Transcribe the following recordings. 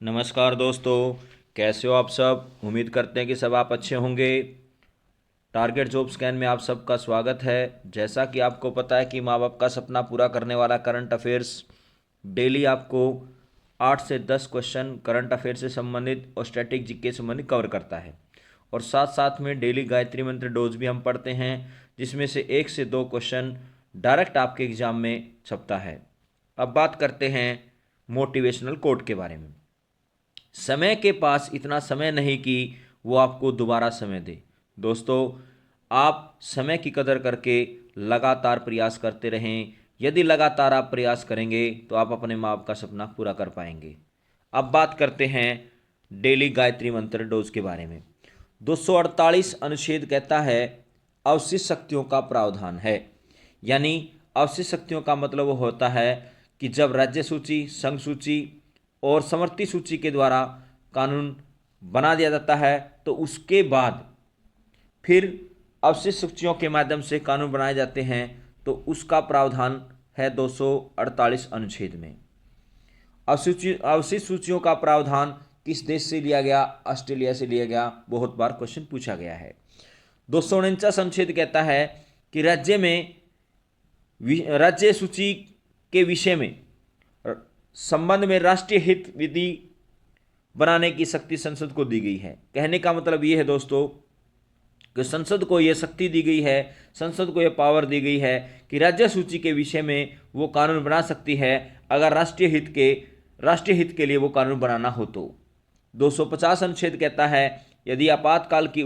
नमस्कार दोस्तों, कैसे हो आप सब। उम्मीद करते हैं कि सब आप अच्छे होंगे। टारगेट जॉब स्कैन में आप सबका स्वागत है। जैसा कि आपको पता है कि माँ बाप का सपना पूरा करने वाला करंट अफेयर्स डेली आपको 8 से 10 क्वेश्चन करंट अफेयर से संबंधित और स्टैटिक जीके से संबंधित कवर करता है। और साथ साथ में डेली गायत्री मंत्र डोज भी हम पढ़ते हैं, जिसमें से 1 से 2 क्वेश्चन डायरेक्ट आपके एग्जाम में छपता है। अब बात करते हैं मोटिवेशनल कोट के बारे में। समय के पास इतना समय नहीं कि वो आपको दोबारा समय दे। दोस्तों, आप समय की कदर करके लगातार प्रयास करते रहें। यदि लगातार आप प्रयास करेंगे तो आप अपने माँ बाप का सपना पूरा कर पाएंगे। अब बात करते हैं डेली गायत्री मंत्र डोज के बारे में। 248 अनुच्छेद कहता है अवशिष्ट शक्तियों का प्रावधान है। यानी अवशिष्ट शक्तियों का मतलब वो होता है कि जब राज्य सूची, संघ सूची और समवर्ती सूची के द्वारा कानून बना दिया जाता है तो उसके बाद फिर अवशिष्ट सूचियों के माध्यम से कानून बनाए जाते हैं, तो उसका प्रावधान है 248 अनुच्छेद में। अवशिष्ट सूचियों का प्रावधान किस देश से लिया गया? ऑस्ट्रेलिया से लिया गया। बहुत बार क्वेश्चन पूछा गया है। 249 अनुच्छेद कहता है कि राज्य सूची के विषय में संबंध में राष्ट्रीय हित विधि बनाने की शक्ति संसद को दी गई है। कहने का मतलब ये है दोस्तों कि संसद को यह शक्ति दी गई है, संसद को यह पावर दी गई है कि राज्य सूची के विषय में वो कानून बना सकती है अगर राष्ट्रीय हित के लिए वो कानून बनाना हो तो। 250 अनुच्छेद कहता है यदि आपातकाल की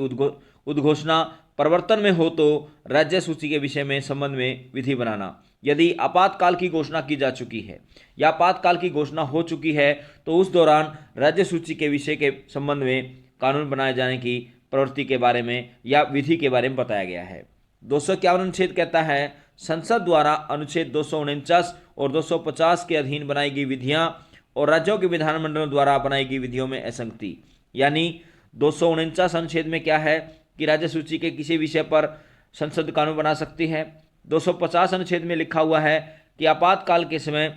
उद्घोषणा प्रवर्तन में हो तो राज्य सूची के विषय में संबंध में विधि बनाना। यदि आपातकाल की घोषणा की जा चुकी है या आपातकाल की घोषणा हो चुकी है तो उस दौरान राज्य सूची के विषय के संबंध में कानून बनाए जाने की प्रवृत्ति के बारे में या विधि के बारे में बताया गया है। 251 अनुच्छेद कहता है संसद द्वारा अनुच्छेद 249 और 250 के अधीन बनाई गई विधियां और राज्यों के विधानमंडलों द्वारा बनाई गई विधियों में असंगति। यानी 249 अनुच्छेद में क्या है कि राज्य सूची के किसी विषय पर संसद कानून बना सकती है। 250 अनुच्छेद में लिखा हुआ है कि आपातकाल के समय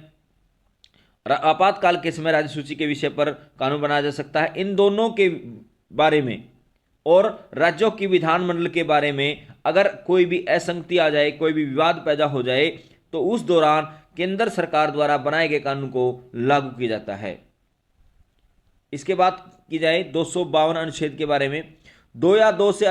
राज्य सूची के विषय पर कानून बनाया जा सकता है। इन दोनों के बारे में और राज्यों की विधानमंडल के बारे में अगर कोई भी असंगति आ जाए, कोई भी विवाद पैदा हो जाए, तो उस दौरान केंद्र सरकार द्वारा बनाए गए कानून को लागू किया जाता है। इसके बाद की जाए 252 अनुच्छेद के बारे में। दो या दो से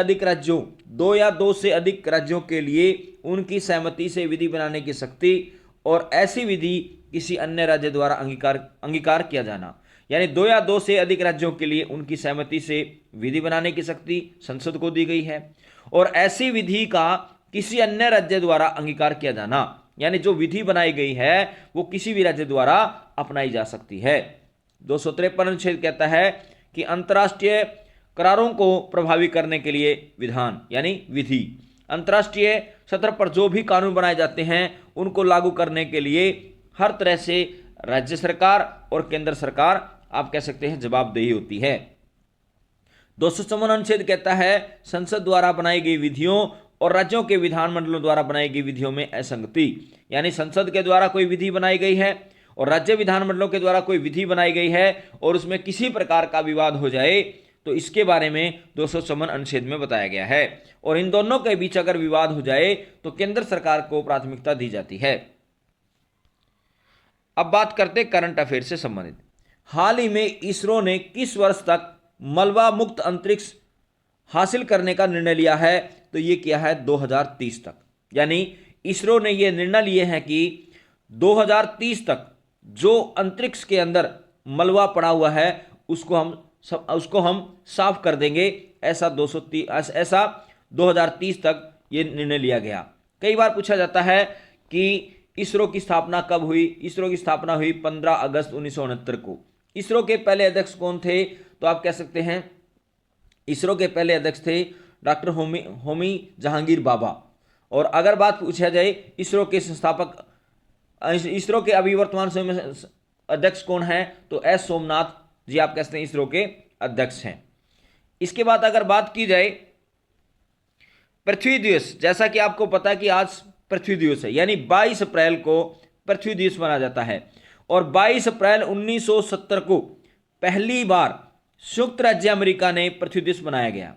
अधिक राज्यों के लिए उनकी सहमति से विधि बनाने की शक्ति और ऐसी विधि किसी अन्य राज्य द्वारा अंगीकार किया जाना। यानी 2 या 2 से अधिक राज्यों के लिए उनकी सहमति से विधि बनाने की शक्ति संसद को दी गई है और ऐसी विधि का किसी अन्य राज्य द्वारा अंगीकार किया जाना। यानी जो विधि बनाई गई है वो किसी भी राज्य द्वारा अपनाई जा सकती है। 253 अनुच्छेद कहता है कि अंतर्राष्ट्रीय करारों को प्रभावी करने के लिए विधान यानी विधि। अंतर्राष्ट्रीय सतह पर जो भी कानून बनाए जाते हैं उनको लागू करने के लिए हर तरह से राज्य सरकार और केंद्र सरकार आप कह सकते हैं जवाबदेही होती है। 254 अनुच्छेद कहता है संसद द्वारा बनाई गई विधियों और राज्यों के विधानमंडलों द्वारा बनाई गई विधियों में असंगति। यानी संसद के द्वारा कोई विधि बनाई गई है और राज्य विधानमंडलों के द्वारा कोई विधि बनाई गई है और उसमें किसी प्रकार का विवाद हो जाए तो इसके बारे में 254 अनुच्छेद में बताया गया है और इन दोनों के बीच अगर विवाद हो जाए तो केंद्र सरकार को प्राथमिकता दी जाती है। अब बात करते करंट अफेयर से संबंधित। हाल ही में इसरो ने किस वर्ष तक मलबा मुक्त अंतरिक्ष हासिल करने का निर्णय लिया है? तो ये किया है 2030 तक। यानी इसरो ने ये निर्णय लिए हैं कि 2030 तक जो अंतरिक्ष के अंदर मलबा पड़ा हुआ है उसको हम साफ कर देंगे। ऐसा 2030 तक ये निर्णय लिया गया। कई बार पूछा जाता है कि इसरो की स्थापना कब हुई? इसरो की स्थापना हुई 15 अगस्त 1969 को। इसरो के पहले अध्यक्ष कौन थे? तो आप कह सकते हैं इसरो के पहले अध्यक्ष थे डॉक्टर होमी जहांगीर बाबा। और अगर बात पूछा जाए इसरो के संस्थापक, इसरो के अभी वर्तमान समय में अध्यक्ष कौन है? तो एस सोमनाथ जी आप कह सकते हैं इसरो के अध्यक्ष हैं। इसके बाद अगर बात की जाए पृथ्वी दिवस, जैसा कि आपको पता है कि आज पृथ्वी दिवस है, यानी 22 अप्रैल को पृथ्वी दिवस मनाया जाता है और 22 अप्रैल 1970 को पहली बार संयुक्त राज्य अमेरिका ने पृथ्वी दिवस मनाया गया?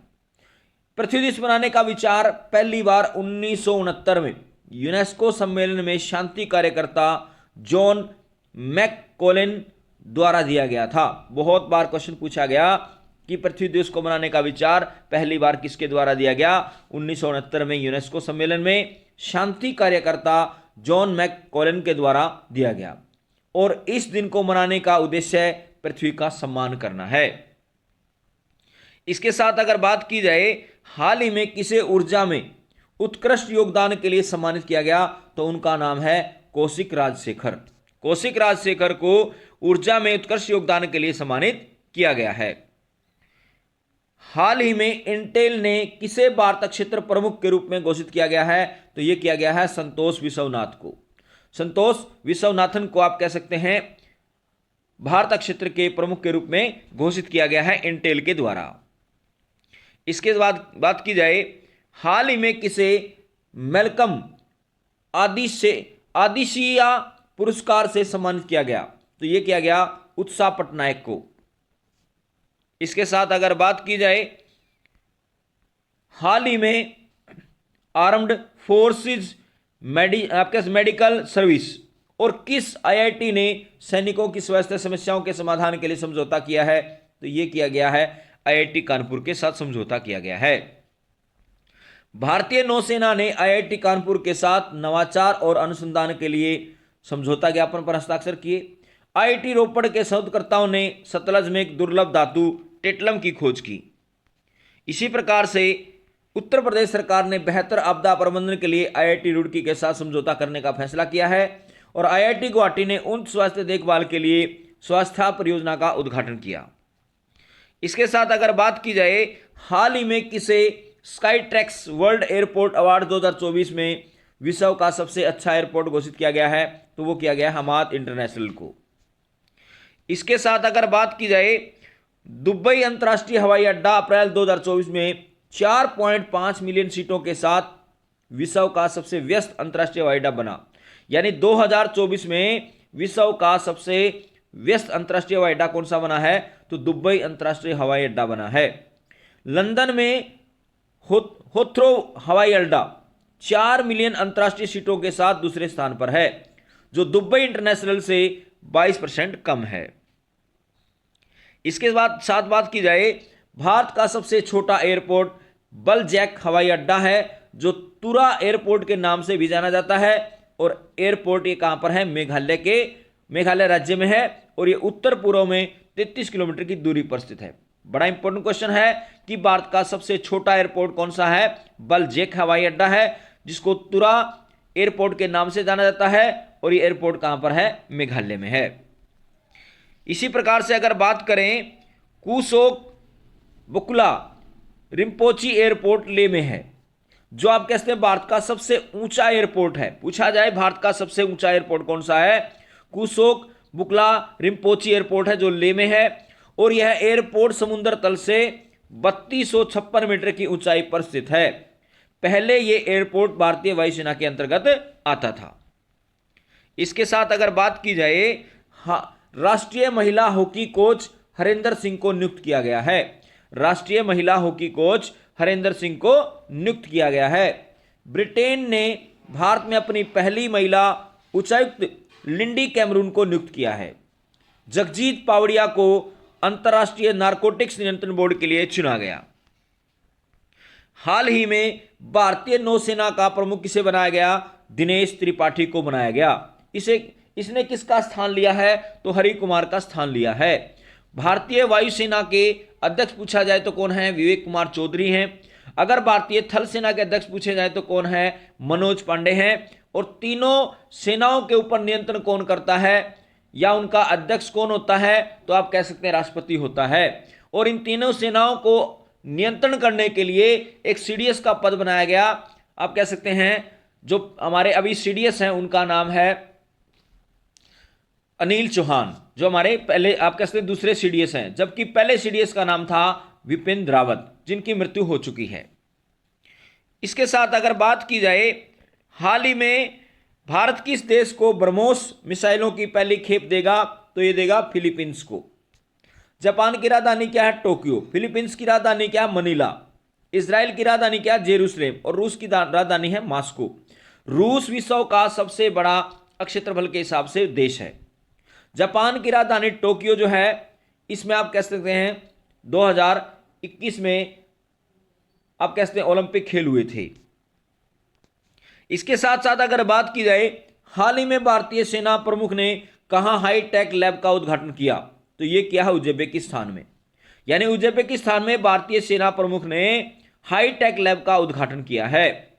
पृथ्वी दिवस मनाने का विचार पहली बार 1969 में यूनेस्को सम्मेलन में शांति कार्यकर्ता जॉन मैककोलेन द्वारा दिया गया था। बहुत बार क्वेश्चन पूछा गया कि पृथ्वी दिवस को मनाने का विचार पहली बार किसके द्वारा दिया गया? 1969 में यूनेस्को सम्मेलन में शांति कार्यकर्ता जॉन मैककोलेन के द्वारा दिया गया। और इस दिन को मनाने का उद्देश्य पृथ्वी का सम्मान करना है। इसके साथ अगर बात की जाए, हाल ही में किसे ऊर्जा में उत्कृष्ट योगदान के लिए सम्मानित किया गया? तो उनका नाम है कौशिक राजशेखर। कौशिक राजशेखर को ऊर्जा में उत्कृष्ट योगदान के लिए सम्मानित किया गया है। हाल ही में इंटेल ने किसे भारत क्षेत्र प्रमुख के रूप में घोषित किया गया है? तो यह किया गया है संतोष विश्वनाथ को। संतोष विश्वनाथन को आप कह सकते हैं भारत क्षेत्र के प्रमुख के रूप में घोषित किया गया है इंटेल के द्वारा। इसके बाद बात की जाए, हाल ही में किसे मेलकम आदिशिया पुरस्कार से सम्मानित किया गया? तो यह किया गया उत्साह पटनायक को। इसके साथ अगर बात की जाए, हाल ही में आर्म्ड फोर्सेस मेडिकल सर्विस और किस आईआईटी ने सैनिकों की स्वास्थ्य समस्याओं के समाधान के लिए समझौता किया है? तो यह किया गया है आईआईटी कानपुर के साथ समझौता किया गया है। भारतीय नौसेना ने आईआईटी कानपुर के साथ नवाचार और अनुसंधान के लिए समझौता ज्ञापन पर हस्ताक्षर किए। आईआईटी रोपड़ के शोधकर्ताओं ने सतलज में एक दुर्लभ धातु टेट्लम की खोज की। इसी प्रकार से उत्तर प्रदेश सरकार ने बेहतर आपदा प्रबंधन के लिए आईआईटी रुड़की के साथ समझौता करने का फैसला किया है और आईआईटी गुवाहाटी ने उन स्वास्थ्य देखभाल के लिए स्वास्थ्य परियोजना का उद्घाटन किया। इसके साथ अगर बात की जाए, हाल ही में किसे sky tracks world airport award 2024 में विश्व का सबसे अच्छा एयरपोर्ट घोषित किया गया है? तो वो किया गया हमाद इंटरनेशनल को। इसके साथ अगर बात की जाए, दुबई अंतर्राष्ट्रीय हवाई अड्डा अप्रैल 2024 में 4.5 मिलियन सीटों के साथ विश्व का सबसे व्यस्त अंतर्राष्ट्रीय हवाई अड्डा बना। यानी 2024 में विश्व का सबसे व्यस्त अंतर्राष्ट्रीय हवाई अड्डा कौन सा बना है? तो दुबई अंतर्राष्ट्रीय हवाई अड्डा बना है। लंदन में होथ्रो हवाई अड्डा 4 मिलियन अंतर्राष्ट्रीय सीटों के साथ दूसरे स्थान पर है, जो दुबई इंटरनेशनल से 22% कम है। इसके बाद साथ बात की जाए, भारत का सबसे छोटा एयरपोर्ट बलजैक हवाई अड्डा है, जो तुरा एयरपोर्ट के नाम से भी जाना जाता है। और एयरपोर्ट ये कहां पर है? मेघालय राज्य में है और ये उत्तर पूर्व में 33 किलोमीटर की दूरी पर स्थित है। बड़ा इंपॉर्टेंट क्वेश्चन है कि भारत का सबसे छोटा एयरपोर्ट कौन सा है? बलजैक हवाई अड्डा है, जिसको तुरा एयरपोर्ट के नाम से जाना जाता है और ये एयरपोर्ट कहां पर है? मेघालय में है। इसी प्रकार से अगर बात करें, कुसोक बुकुला रिम्पोची एयरपोर्ट ले में है, जो आप कहते हैं भारत का सबसे ऊंचा एयरपोर्ट है। पूछा जाए भारत का सबसे ऊंचा एयरपोर्ट कौन सा है? कुसोक बुकुला रिम्पोची एयरपोर्ट है, जो ले में है और यह एयरपोर्ट समुद्र तल से 3256 मीटर की ऊंचाई पर स्थित है। पहले यह एयरपोर्ट भारतीय वायुसेना के अंतर्गत आता था। इसके साथ अगर बात की जाए, राष्ट्रीय महिला हॉकी कोच हरेंद्र सिंह को नियुक्त किया गया है। राष्ट्रीय महिला हॉकी कोच हरेंद्र सिंह को नियुक्त किया गया है। ब्रिटेन ने भारत में अपनी पहली महिला उच्चायुक्त लिंडी कैमरून को नियुक्त किया है। जगजीत पावड़िया को अंतर्राष्ट्रीय नारकोटिक्स नियंत्रण बोर्ड के लिए चुना गया। हाल ही में भारतीय नौसेना का प्रमुख किसे बनाया गया? दिनेश त्रिपाठी को बनाया गया। इसने किसका स्थान लिया है? तो हरि कुमार का स्थान लिया है। भारतीय वायुसेना के अध्यक्ष पूछा जाए तो कौन है? विवेक कुमार चौधरी हैं। अगर भारतीय थल सेना के अध्यक्ष पूछे जाए तो कौन है? मनोज पांडे हैं। और तीनों सेनाओं के ऊपर नियंत्रण कौन करता है या उनका अध्यक्ष कौन होता है? तो आप कह सकते हैं राष्ट्रपति होता है। और इन तीनों सेनाओं को नियंत्रण करने के लिए एक सीडीएस का पद बनाया गया। आप कह सकते हैं जो हमारे अभी सीडीएस हैं उनका नाम है अनिल चौहान, जो हमारे पहले आप कह सकते हैं दूसरे सीडीएस हैं, जबकि पहले सीडीएस का नाम था विपिन रावत, जिनकी मृत्यु हो चुकी है। इसके साथ अगर बात की जाए, हाल ही में भारत किस देश को ब्रह्मोस मिसाइलों की पहली खेप देगा? तो ये देगा फिलीपींस को। जापान की राजधानी क्या है? टोक्यो। फिलीपींस की राजधानी क्या है? मनीला। इसराइल की राजधानी क्या है? जेरूसलेम। और रूस की राजधानी है मॉस्को। रूस विश्व का सबसे बड़ा क्षेत्रफल के हिसाब से देश है। जापान की राजधानी टोक्यो जो है, इसमें आप कह सकते हैं 2021 में आप कह सकते हैं ओलंपिक खेल हुए थे। इसके साथ साथ अगर बात की जाए, हाल ही में भारतीय सेना प्रमुख ने कहां हाई टेक लैब का उद्घाटन किया? तो यह किया है उज्बेकिस्तान में। यानी उज्बेकिस्तान में भारतीय सेना प्रमुख ने हाई टेक लैब का उद्घाटन किया है।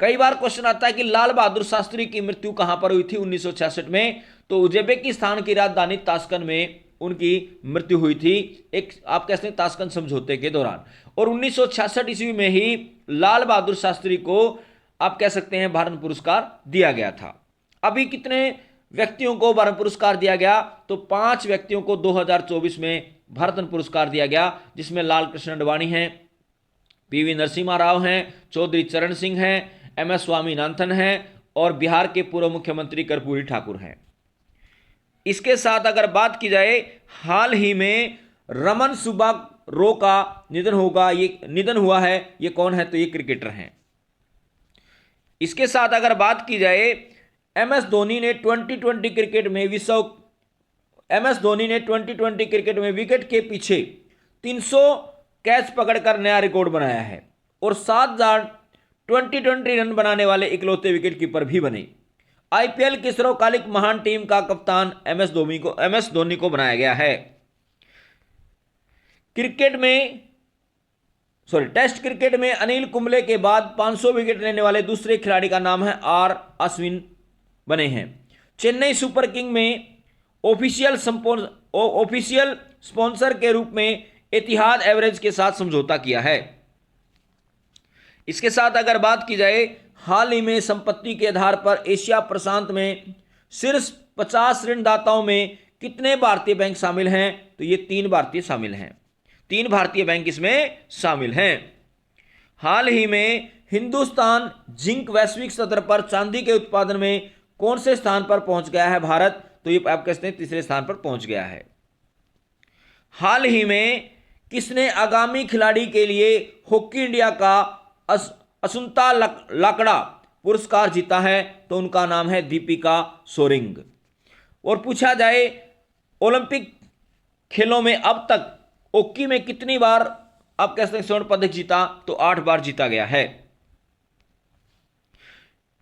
कई बार क्वेश्चन आता है कि लाल बहादुर शास्त्री की मृत्यु कहां पर हुई थी? 1966 में। तो उज्बेकिस्तान की राजधानी ताशकंद में उनकी मृत्यु हुई थी, एक आप कह सकते हैं ताशकंद समझौते के दौरान। और 1966 ईस्वी में ही लाल बहादुर शास्त्री को आप कह सकते हैं भारत पुरस्कार दिया गया था। अभी कितने व्यक्तियों को भारत पुरस्कार दिया गया? तो 5 व्यक्तियों को 2024 में भारत रत्न पुरस्कार दिया गया, जिसमें लाल कृष्ण अडवाणी हैं, पीवी नरसिम्हा राव हैं, चौधरी चरण सिंह हैं, एमएस स्वामीनाथन हैं और बिहार के पूर्व मुख्यमंत्री कर्पूरी ठाकुर हैं। इसके साथ अगर बात की जाए, हाल ही में रमन सुब्बारो का निधन हुआ है। ये कौन है? तो ये क्रिकेटर हैं। इसके साथ अगर बात की जाए, एमएस धोनी ने 2020 क्रिकेट में विकेट के पीछे 300 कैच पकड़कर नया रिकॉर्ड बनाया है और 7000 2020 रन बनाने वाले इकलौते विकेट कीपर भी बने। आईपीएल की सर्वकालिक महान टीम का कप्तान एमएस धोनी को बनाया गया है। टेस्ट क्रिकेट में अनिल कुंबले के बाद 500 विकेट लेने वाले दूसरे खिलाड़ी का नाम है आर अश्विन बने हैं। चेन्नई सुपर किंग में ऑफिशियल स्पॉन्सर के रूप में एतिहाद एवरेज के साथ समझौता किया है। इसके साथ अगर बात की जाए, हाल ही में संपत्ति के आधार पर एशिया प्रशांत में शीर्ष 50 ऋणदाताओं में कितने भारतीय बैंक शामिल हैं? तो ये 3 भारतीय शामिल हैं। 3 भारतीय बैंक इसमें शामिल हैं। हाल ही में हिंदुस्तान जिंक वैश्विक स्तर पर चांदी के उत्पादन में कौन से स्थान पर पहुंच गया है? भारत। तो ये आप कहते हैं तीसरे स्थान पर पहुंच गया है। हाल ही में किसने आगामी खिलाड़ी के लिए हॉकी इंडिया का असुंता लाकड़ा पुरस्कार जीता है? तो उनका नाम है दीपिका सोरिंग। और पूछा जाए, ओलंपिक खेलों में अब तक हॉकी में कितनी बार आप कह सकते हैं स्वर्ण पदक जीता? तो 8 बार जीता गया है।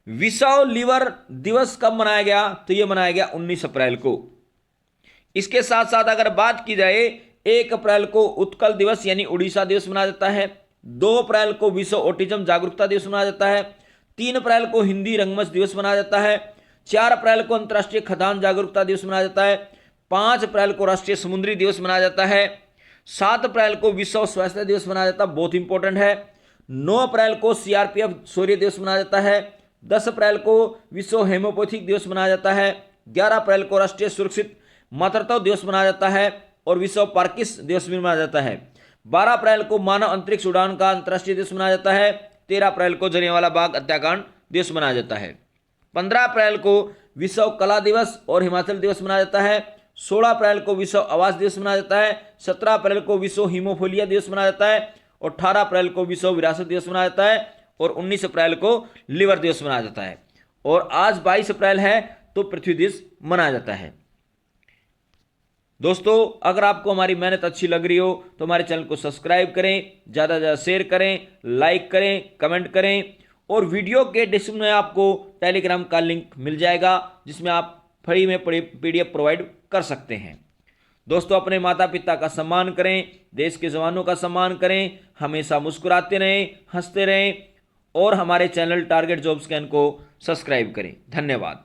विश्व लीवर दिवस कब मनाया गया? तो यह मनाया गया 19 अप्रैल को। इसके साथ साथ अगर बात की जाए, 1 अप्रैल को उत्कल दिवस यानी उड़ीसा दिवस मनाया जाता है। 2 अप्रैल को विश्व ऑटिज्म जागरूकता दिवस मनाया जाता है। 3 अप्रैल को हिंदी रंगमंच दिवस मनाया जाता है। 4 अप्रैल को अंतर्राष्ट्रीय खदान जागरूकता दिवस मनाया जाता है। 5 अप्रैल को राष्ट्रीय समुद्री दिवस मनाया जाता है। 7 अप्रैल को विश्व स्वास्थ्य दिवस मनाया जाता है, बहुत इंपॉर्टेंट है। 9 अप्रैल को सीआरपीएफ शौर्य दिवस मनाया जाता है। 10 अप्रैल को विश्व हेमोपैथिक दिवस मनाया जाता है। 11 अप्रैल को राष्ट्रीय सुरक्षित मातृत्व दिवस मनाया जाता है और विश्व पार्किंसन दिवस भी मनाया जाता है। 12 अप्रैल को मानव अंतरिक्ष उड़ान का अंतर्राष्ट्रीय दिवस मनाया जाता है। 13 अप्रैल को जलियांवाला बाग हत्याकांड दिवस मनाया जाता है। 15 अप्रैल को विश्व कला दिवस और हिमाचल दिवस मनाया जाता है। 16 अप्रैल को विश्व आवास दिवस मनाया जाता है। 17 अप्रैल को विश्व हीमोफीलिया दिवस मनाया जाता है और 18 अप्रैल को विश्व विरासत दिवस मनाया जाता है और 19 अप्रैल को लिवर दिवस मनाया जाता है। और आज 22 अप्रैल है तो पृथ्वी दिवस मनाया जाता है। दोस्तों, अगर आपको हमारी मेहनत अच्छी लग रही हो तो हमारे चैनल को सब्सक्राइब करें, ज़्यादा से ज़्यादा शेयर करें, लाइक करें, कमेंट करें और वीडियो के डिस्क्रिप्शन में आपको टेलीग्राम का लिंक मिल जाएगा जिसमें आप फ्री में पीडीएफ प्रोवाइड कर सकते हैं। दोस्तों, अपने माता पिता का सम्मान करें, देश के जवानों का सम्मान करें, हमेशा मुस्कुराते रहें, हंसते रहें और हमारे चैनल टारगेट जॉब स्कैन को सब्सक्राइब करें। धन्यवाद।